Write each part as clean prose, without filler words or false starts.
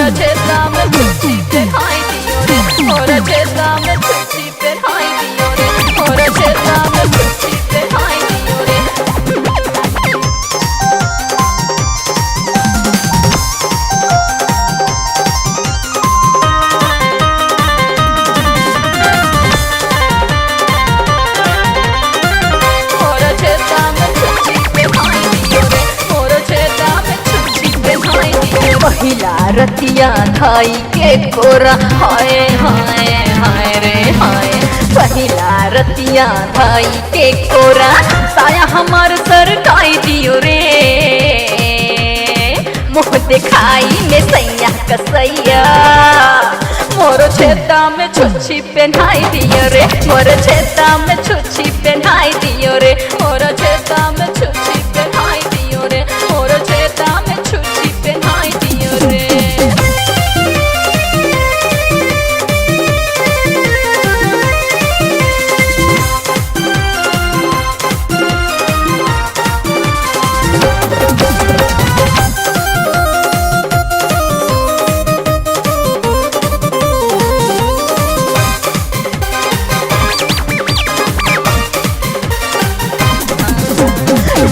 मोरा छेदा में छुच्छी पहनाई दियो रे, मोरा छेदा में छुच्छी पहनाई दियो रे, मोरा छेदा में छुच्छी पहनाई दियो रे। पहिला रतिया खाई के कोरा, हाय हाय हाय रे हाय। पहिला रतिया खाई के कोरा, साया हमार सर काई दियो रे। मुँह दिखाई में सैया कसैया, मोर छेदा में छुच्छी पहनाई दियो रे, मोर छेदा में छुच्छी पहनाई दियो रे, मोर छेदा में छुच्छी पहनाई दियो रे, मोर छेदा में छुच्छी पहनाई दियो रे।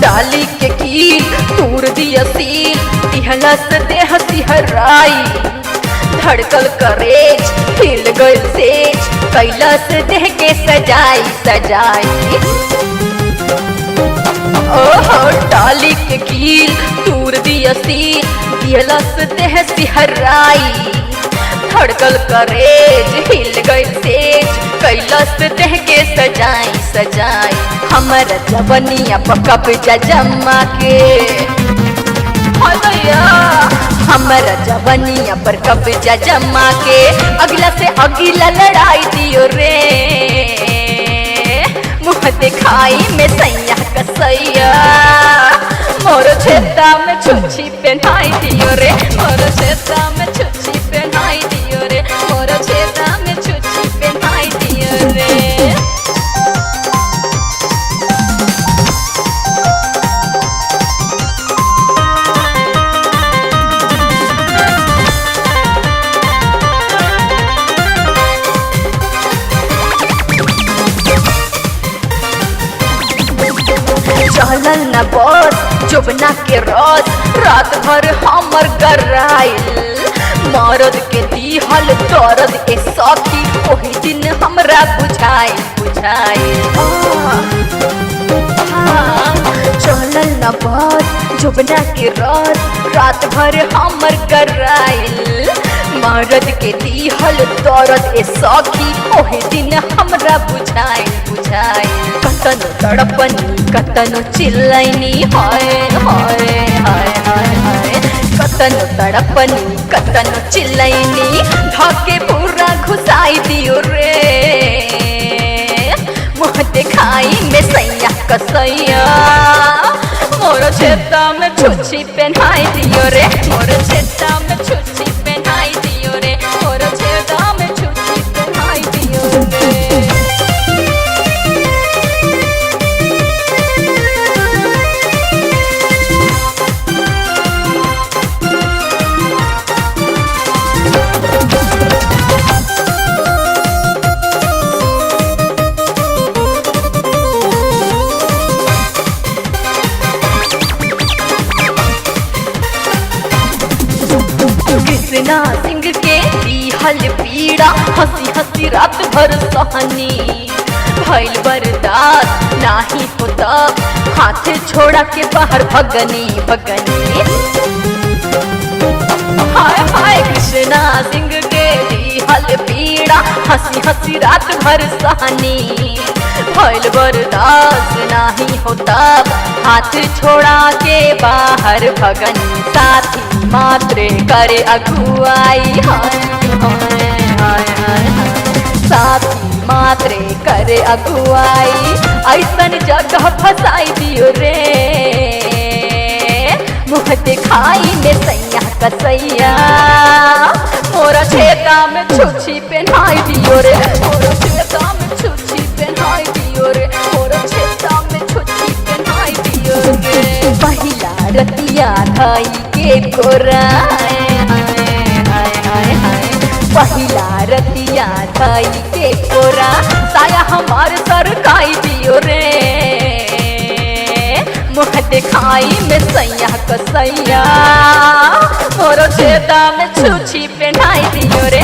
डाली के कील तूर दिया सील, तिहलस देह सिहराई। धड़कल करेज हिल गइल सेज, कैलस देह के सजाई सजाई। ओहो डाली के कील तूर दिया सील, तिहलस देह सिहराई। धड़कल करेज हिल गइल सेज, कैलस देह के सजाई सजाई। हमर जवनिया पकब जमा के, हमर जवनिया पर कब्जा जमा के, अगला से अगला लड़ाई दियो रे। मुँह दिखाई में सैया कसैया, मोर छेदा में छुच्छी पहनाई दियो रे, मोर छेदा में छुच्छी पहनाई दियो रे, मोर छेदा में छुच्छी पहनाई दियो रे। चलल न बस जोबना के रस, रात भर हमर गराइल। मरद के दिहल दर्द ए सखी, ओही दिन हमरा बुझाई बुझाई। चलल न बस जोबना के रस, रात भर हमर गराइल। मरद के दिहल दर्द ए सखी, ओही दिन हमरा बुझाई बुझाई। कतनो तड़पनी कतनो चिल्लैनी, हाय हाय हाय हाय हाय। कतनो तड़पनी कतनो चिल्लैनी, धके पूरा घुसाई दियो रे। मुँह दिखाई में सैया कसैया, मोर छेदा में छुच्छी पहनाई दियो रे, मोर छेदा में छुच्छी पहनाई दियो रे, मोर छेदा में छुच्छी पहनाई दियो रे। कृष्णा सिंह के दिहल पीड़ा, हंसी हंसी रात भर सहनी। भइल बर्दाश्त नाही होता, हाथ छोड़ा के बाहर भगनी भगनी। हाय हाय कृष्णा सिंह के दिहल पीड़ा, हंसी हंसी रात भर सहनी। भइल बर्दाश्त नाही होता, हाथ छोड़ा के बाहर भगनी। साथी मात्र करे अगुआई, हाय हाय हाय हाय। साथी मात्र करे अगुआई, ऐसन जगह फसाई दियो रे। मुँह दिखाई में सैया कसैया, मोरा छेदा में छुच्छी पहनाई दियो रे, मोरा छेदा में छुच्छी पहनाई दियो रे, मोरा छेदा में छुच्छी पहनाई दियो रे। पहिला रतिया खाई के कोरा, हाय हाय हाय। पहिला रतिया धाई के कोरा साया हमार सरकाई दियो रे मुँह दिखाई में सैया कसैया मोरो छेदा में छूछी पहनाई दियो रे